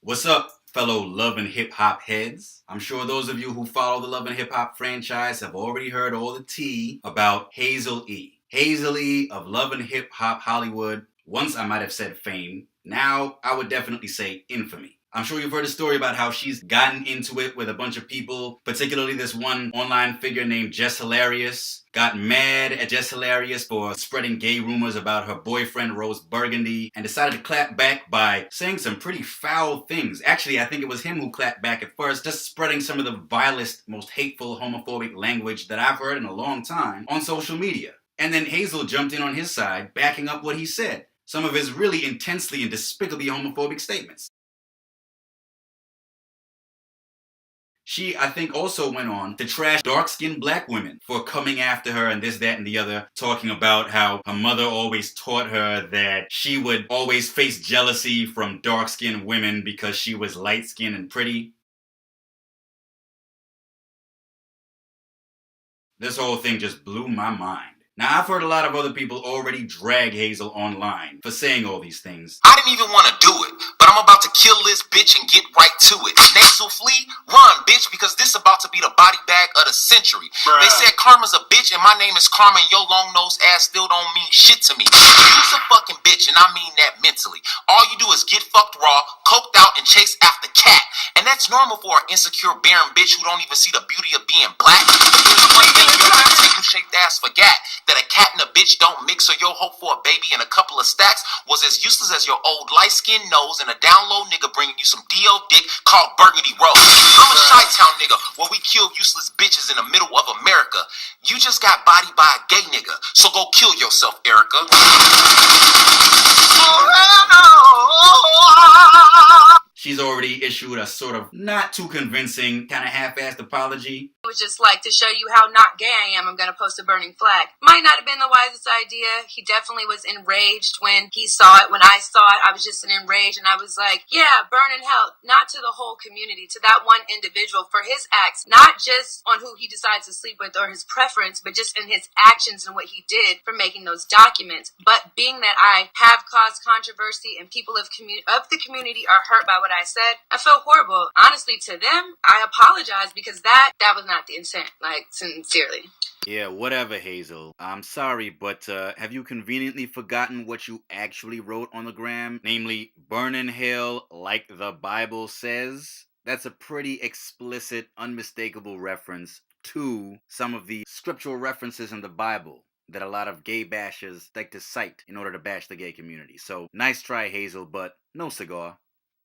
What's up, fellow Love and Hip Hop heads? I'm sure those of you who follow the Love and Hip Hop franchise have already heard all the tea about Hazel-E. Hazel-E of Love and Hip Hop Hollywood. Once I might have said fame. Now I would definitely say infamy. I'm sure you've heard a story about how she's gotten into it with a bunch of people, particularly this one online figure named Jess Hilarious. Got mad at Jess Hilarious for spreading gay rumors about her boyfriend Rose Burgundy and decided to clap back by saying some pretty foul things. Actually, I think it was him who clapped back at first, just spreading some of the vilest, most hateful, homophobic language that I've heard in a long time on social media. And then Hazel jumped in on his side, backing up what he said. Some of his really intensely and despicably homophobic statements. She, I think, also went on to trash dark-skinned black women for coming after her and this, that, and the other, talking about how her mother always taught her that she would always face jealousy from dark-skinned women because she was light-skinned and pretty. This whole thing just blew my mind. Now, I've heard a lot of other people already drag Hazel online for saying all these things. I didn't even want to do it, but I'm about to kill this bitch and get right to it. Nasal flea, run, bitch, because this about to be the body bag of the century. Bruh. They said karma's a bitch and my name is Karma and your long nose ass still don't mean shit to me. You's a fucking bitch and I mean that mentally. All you do is get fucked raw, coked out, and chase after cat. And that's normal for an insecure, barren bitch who don't even see the beauty of being black. There's one thing your table-shaped ass forgot. That a cat and a bitch don't mix, or your hope for a baby and a couple of stacks was as useless as your old light-skinned nose and a down-low nigga bringing you some D.O. dick called Burgundy Rose. I'm a Chi-Town nigga where we kill useless bitches in the middle of America. You just got bodied by a gay nigga, so go kill yourself, Erica. She's already issued a sort of not too convincing, kind of half-assed apology. It was just like, to show you how not gay I am, I'm going to post a burning flag. Might not have been the wisest idea. He definitely was enraged when he saw it. When I saw it, I was just enraged, and I was like, yeah, burn in hell. Not to the whole community, to that one individual for his acts. Not just on who he decides to sleep with or his preference, but just in his actions and what he did for making those documents. But being that I have caused controversy and people of the community are hurt by what I said, I feel horrible. Honestly, to them, I apologize because that was not the intent, like, sincerely. Yeah, whatever, Hazel. I'm sorry, but have you conveniently forgotten what you actually wrote on the gram? Namely, burn in hell like the Bible says? That's a pretty explicit, unmistakable reference to some of the scriptural references in the Bible that a lot of gay bashers like to cite in order to bash the gay community. So, nice try, Hazel, but no cigar.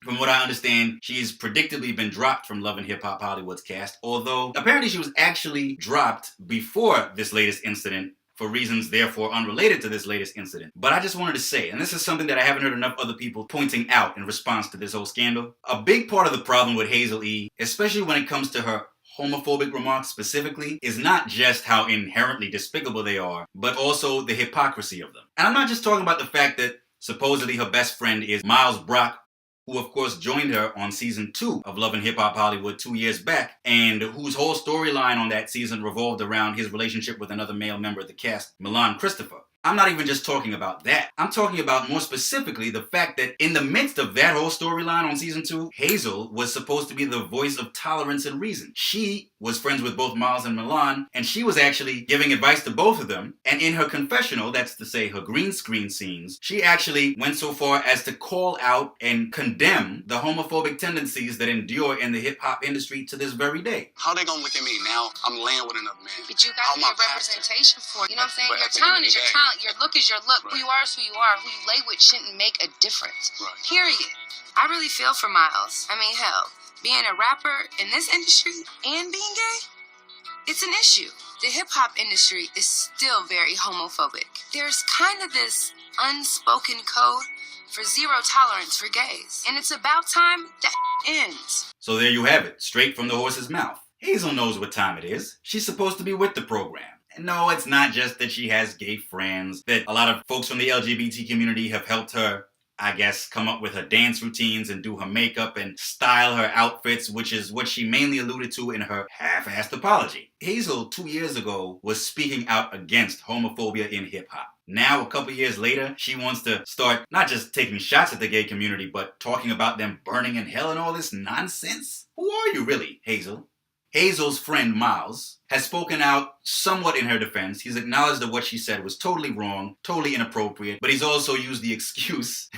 From what I understand, she's predictably been dropped from Love and Hip Hop Hollywood's cast, although apparently she was actually dropped before this latest incident for reasons therefore unrelated to this latest incident. But I just wanted to say, and this is something that I haven't heard enough other people pointing out in response to this whole scandal, a big part of the problem with Hazel-E, especially when it comes to her homophobic remarks specifically, is not just how inherently despicable they are, but also the hypocrisy of them. And I'm not just talking about the fact that supposedly her best friend is Miles Brock, who of course joined her on season 2 of Love and Hip Hop Hollywood 2 years back, and whose whole storyline on that season revolved around his relationship with another male member of the cast, Milan Christopher. I'm not even just talking about that. I'm talking about more specifically the fact that in the midst of that whole storyline on season 2, Hazel was supposed to be the voice of tolerance and reason. She was friends with both Miles and Milan, and she was actually giving advice to both of them. And in her confessional, that's to say her green screen scenes, she actually went so far as to call out and condemn the homophobic tendencies that endure in the hip-hop industry to this very day. How they gonna look at me now? I'm laying with another man. But you gotta be a representation for it. You know what I'm saying? Your talent is your talent. Your look is your look. Right. Who you are is who you are. Who you lay with shouldn't make a difference. Right. Period. I really feel for Miles. I mean, hell, being a rapper in this industry and being gay, it's an issue. The hip-hop industry is still very homophobic. There's kind of this unspoken code for zero tolerance for gays. And it's about time that ends. So there you have it, straight from the horse's mouth. Hazel knows what time it is. She's supposed to be with the program. And no, it's not just that she has gay friends, that a lot of folks from the LGBT community have helped her, I guess, come up with her dance routines and do her makeup and style her outfits, which is what she mainly alluded to in her half-assed apology. Hazel, 2 years ago, was speaking out against homophobia in hip-hop. Now, a couple years later, she wants to start not just taking shots at the gay community, but talking about them burning in hell and all this nonsense? Who are you really, Hazel? Hazel's friend Miles has spoken out somewhat in her defense. He's acknowledged that what she said was totally wrong, totally inappropriate, but he's also used the excuse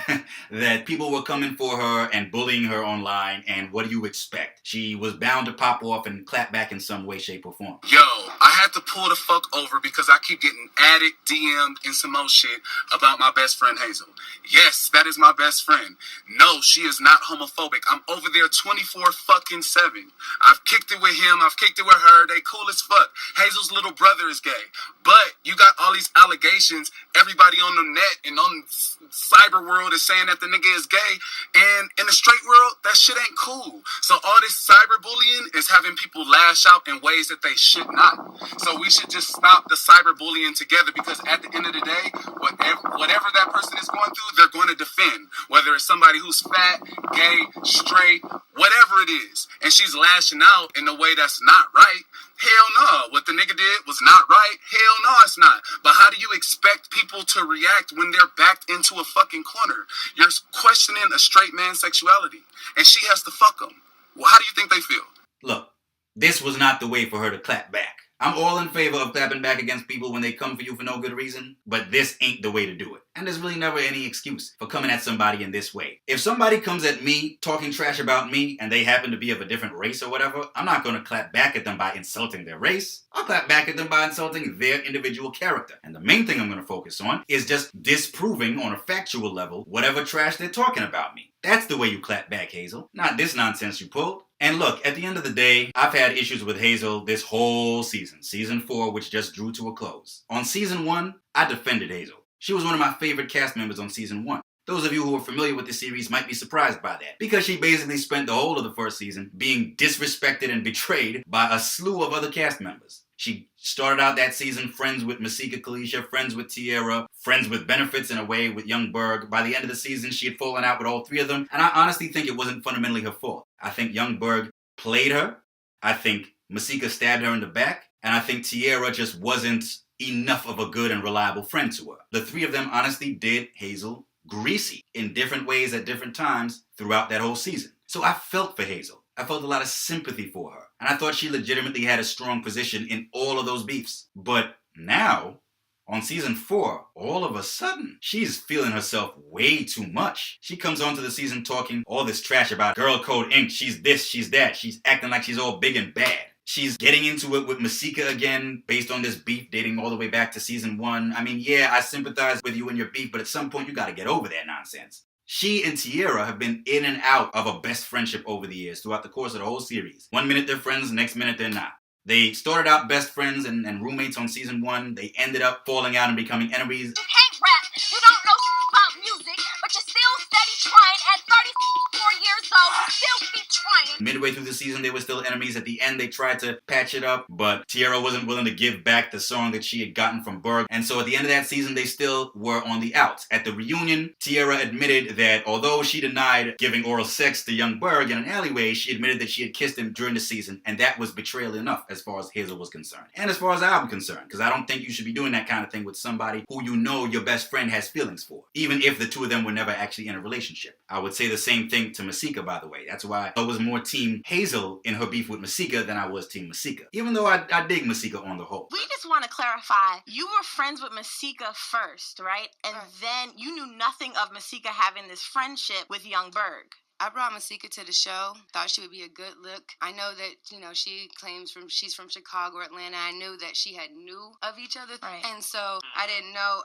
that people were coming for her and bullying her online, and what do you expect? She was bound to pop off and clap back in some way, shape, or form. Yo, I had to pull the fuck over because I keep getting added, DM'd, and some more shit about my best friend Hazel. Yes, that is my best friend. No, she is not homophobic. I'm over there 24/7. I've kicked it with him. I've kicked it with her. They cool as fuck. Hazel's little brother is gay. But you got all these allegations. Everybody on the net and on cyber world is saying that the nigga is gay. And in the straight world, that shit ain't cool. So all this cyberbullying is having people lash out in ways that they should not. So we should just stop the cyberbullying together, because at the end of the day, whatever that person is going through, they're going to defend. Whether it's somebody who's fat, gay, straight, whatever it is. And she's lashing out in a way that's not right. Hell no. What the nigga did was not right. Hell no, it's not. But how do you expect people to react when they're backed into a fucking corner? You're questioning a straight man's sexuality, and she has to fuck him. Well, how do you think they feel? Look, this was not the way for her to clap back. I'm all in favor of clapping back against people when they come for you for no good reason, but this ain't the way to do it. And there's really never any excuse for coming at somebody in this way. If somebody comes at me talking trash about me and they happen to be of a different race or whatever, I'm not going to clap back at them by insulting their race. I'll clap back at them by insulting their individual character. And the main thing I'm going to focus on is just disproving on a factual level whatever trash they're talking about me. That's the way you clap back, Hazel. Not this nonsense you pulled. And look, at the end of the day, I've had issues with Hazel this whole season. Season 4, which just drew to a close. On Season 1, I defended Hazel. She was one of my favorite cast members on Season 1. Those of you who are familiar with the series might be surprised by that, because she basically spent the whole of the first season being disrespected and betrayed by a slew of other cast members. She started out that season friends with Masika Kalisha, friends with Tierra, friends with benefits in a way with Young Berg. By the end of the season, she had fallen out with all three of them, and I honestly think it wasn't fundamentally her fault. I think Young Berg played her, I think Masika stabbed her in the back, and I think Tierra just wasn't enough of a good and reliable friend to her. The three of them honestly did Hazel greasy in different ways at different times throughout that whole season. So I felt for Hazel. I felt a lot of sympathy for her. And I thought she legitimately had a strong position in all of those beefs. But now, on Season 4, all of a sudden, she's feeling herself way too much. She comes onto the season talking all this trash about Girl Code Inc. She's this, she's that. She's acting like she's all big and bad. She's getting into it with Masika again based on this beef dating all the way back to Season 1. I mean, yeah, I sympathize with you and your beef, but at some point you gotta get over that nonsense. She and Tierra have been in and out of a best friendship over the years throughout the course of the whole series. One minute they're friends, next minute they're not. They started out best friends and roommates on Season 1. They ended up falling out and becoming enemies. You can't rap, you don't know about music, but you're still steady trying at 34 years old, you still keep trying. Midway through the season, they were still enemies. At the end, they tried to patch it up, but Tierra wasn't willing to give back the song that she had gotten from Berg. And so at the end of that season, they still were on the outs. At the reunion, Tierra admitted that although she denied giving oral sex to young Berg in an alleyway, she admitted that she had kissed him during the season, and that was betrayal enough as far as Hazel was concerned. And as far as I'm concerned, because I don't think you should be doing that kind of thing with somebody who you know your best friend has feelings for, even if the two of them were never actually in a relationship. I would say the same thing to Masika, by the way. That's why I was more Team Hazel in her beef with Masika than I was Team Masika, even though I dig Masika on the whole. We just want to clarify, you were friends with Masika first, right? And then you knew nothing of Masika having this friendship with Young Berg. I brought Masika to the show, thought she would be a good look. I know that, she claims she's from Chicago or Atlanta. I knew that she had knew of each other. Right. And so I didn't know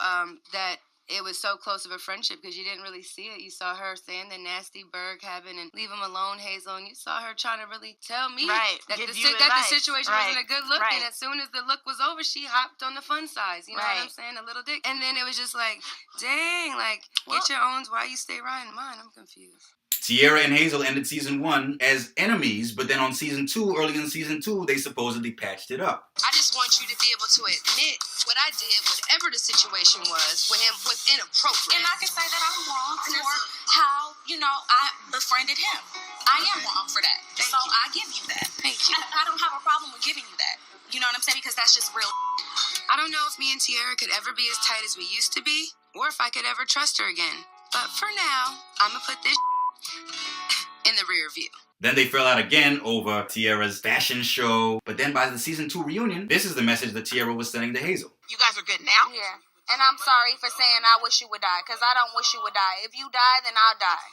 that it was so close of a friendship because you didn't really see it. You saw her saying the nasty Berg having and leave him alone, Hazel, and you saw her trying to really tell me that the situation wasn't a good look. Right. And as soon as the look was over, she hopped on the fun size. You know what I'm saying? A little dick. And then it was just like, dang, get your own. Why you stay riding mine? I'm confused. Tierra and Hazel ended Season 1 as enemies, but then on Season 2, early in Season 2, they supposedly patched it up. I just want you to be able to admit what I did, whatever the situation was with him, was inappropriate. And I can say that I'm wrong for how, I befriended him. I am wrong for that. Thank so you. I give you that. Thank you. I don't have a problem with giving you that. You know what I'm saying? Because that's just real. I don't know if me and Tiara could ever be as tight as we used to be, or if I could ever trust her again. But for now, I'm gonna put this in the rear view. Then they fell out again over Tiara's fashion show. But then by the season 2 reunion, this is the message that Tiara was sending to Hazel. You guys are good now? Yeah. And I'm sorry for saying I wish you would die, because I don't wish you would die. If you die, then I'll die.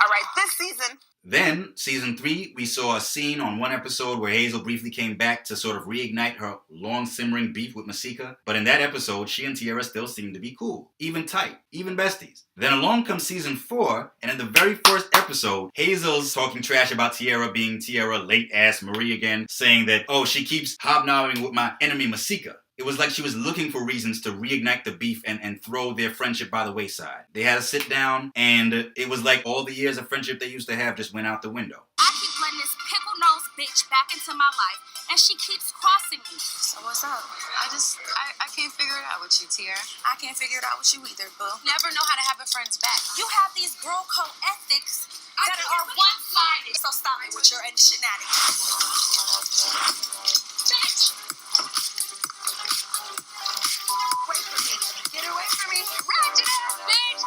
All right, this season. Then, season 3, we saw a scene on one episode where Hazel briefly came back to sort of reignite her long-simmering beef with Masika. But in that episode, she and Tiara still seemed to be cool. Even tight. Even besties. Then along comes season 4, and in the very first episode, Hazel's talking trash about Tiara being Tiara late-ass Marie again, saying that, oh, she keeps hobnobbing with my enemy Masika. It was like she was looking for reasons to reignite the beef and throw their friendship by the wayside. They had a sit down, and it was like all the years of friendship they used to have just went out the window. I keep letting this pickle-nosed bitch back into my life, and she keeps crossing me. So what's up? I can't figure it out with you, Tiara. I can't figure it out with you either, boo. Never know how to have a friend's back. You have these girl code ethics that are one-sided. So stop it with your shenanigans. Bitch! Away from me. Get away from me. Ratchet ass bitch!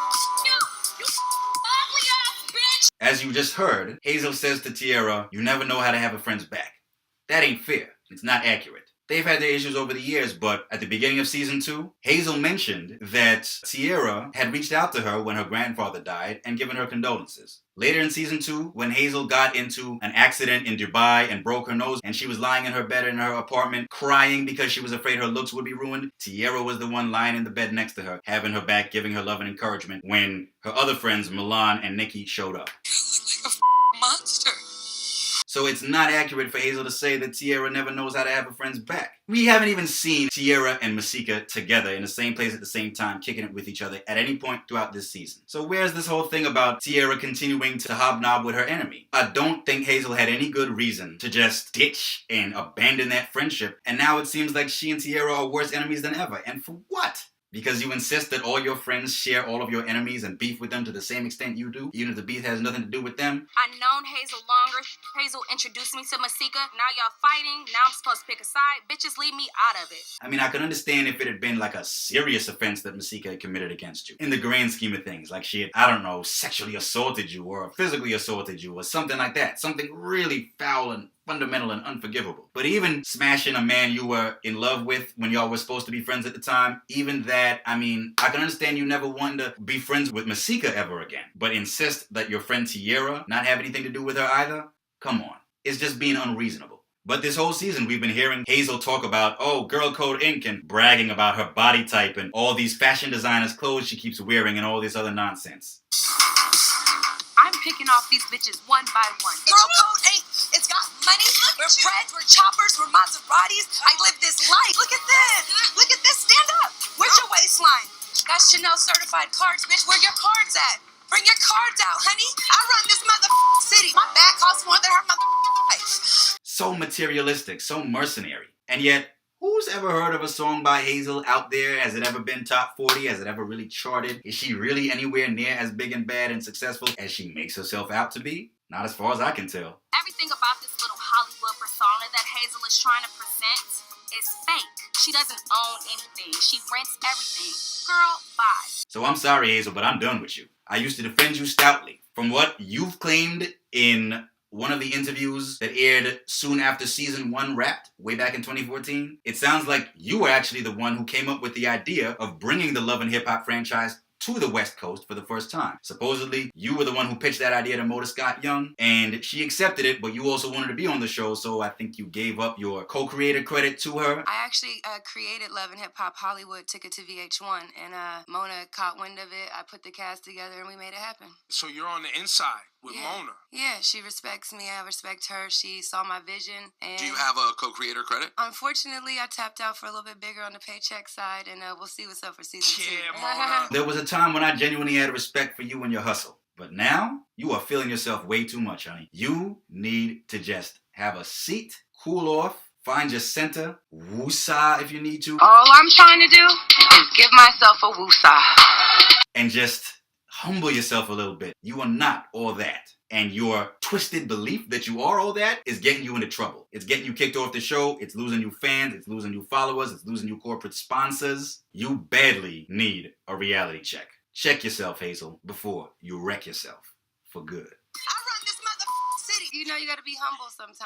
You ugly ass bitch! As you just heard, Hazel says to Tiara, you never know how to have a friend's back. That ain't fair. It's not accurate. They've had their issues over the years, but at the beginning of season 2, Hazel mentioned that Tiara had reached out to her when her grandfather died and given her condolences. Later in season 2, when Hazel got into an accident in Dubai and broke her nose and she was lying in her bed in her apartment crying because she was afraid her looks would be ruined, Tiara was the one lying in the bed next to her, having her back, giving her love and encouragement when her other friends Milan and Nikki showed up. Like a monster. So it's not accurate for Hazel to say that Tiara never knows how to have a friend's back. We haven't even seen Tiara and Masika together in the same place at the same time, kicking it with each other at any point throughout this season. So where's this whole thing about Tiara continuing to hobnob with her enemy? I don't think Hazel had any good reason to just ditch and abandon that friendship, and now it seems like she and Tiara are worse enemies than ever. And for what? Because you insist that all your friends share all of your enemies and beef with them to the same extent you do, even if the beef has nothing to do with them? I've known Hazel longer. Hazel introduced me to Masika. Now y'all fighting. Now I'm supposed to pick a side. Bitches, leave me out of it. I mean, I could understand if it had been like a serious offense that Masika had committed against you. In the grand scheme of things, like she had, I don't know, sexually assaulted you or physically assaulted you or something like that. Something really foul and fundamental and unforgivable. But even smashing a man you were in love with when y'all were supposed to be friends at the time, even that, I mean, I can understand you never wanting to be friends with Masika ever again, but insist that your friend Tiara not have anything to do with her either? Come on. It's just being unreasonable. But this whole season, we've been hearing Hazel talk about, oh, Girl Code Inc. and bragging about her body type and all these fashion designers' clothes she keeps wearing and all this other nonsense. I'm picking off these bitches one by one. Girl code ain't. It's got money. We're Preds, we're choppers, we're Maseratis. I live this life. Look at this. Look at this. Stand up. Where's your waistline? Got Chanel certified cards, bitch. Where your cards at? Bring your cards out, honey. I run this city. My bag costs more than her life. So materialistic, so mercenary. And yet, who's ever heard of a song by Hazel out there? Has it ever been top 40? Has it ever really charted? Is she really anywhere near as big and bad and successful as she makes herself out to be? Not as far as I can tell. Everything about this little Hollywood persona that Hazel is trying to present is fake. She doesn't own anything. She rents everything. Girl, bye. So I'm sorry, Hazel, but I'm done with you. I used to defend you stoutly. From what you've claimed in one of the interviews that aired soon after season 1 wrapped, way back in 2014, it sounds like you were actually the one who came up with the idea of bringing the Love and Hip Hop franchise to the West Coast for the first time. Supposedly, you were the one who pitched that idea to Mota Scott Young, and she accepted it, but you also wanted to be on the show, so I think you gave up your co-creator credit to her. I actually created Love and Hip Hop Hollywood, took it to VH1, and Mona caught wind of it. I put the cast together, and we made it happen. So you're on the inside with Yeah. Mona. Yeah, she respects me. I respect her. She saw my vision. And Do you have a co-creator credit? unfortunately, I tapped out for a little bit bigger on the paycheck side, and we'll see what's up for season 2. Yeah, Mona. There was a time when I genuinely had respect for you and your hustle. But now, you are feeling yourself way too much, honey. You need to just have a seat, cool off, find your center, woosah if you need to, All I'm trying to do is give myself a woosah. and just humble yourself a little bit. You are not all that. and your twisted belief that you are all that is getting you into trouble. It's getting you kicked off the show. It's losing you fans. It's losing you followers. It's losing you corporate sponsors. You badly need a reality check. Check yourself, Hazel, before you wreck yourself for good. I run this motherfucking city. You know you gotta be humble sometimes.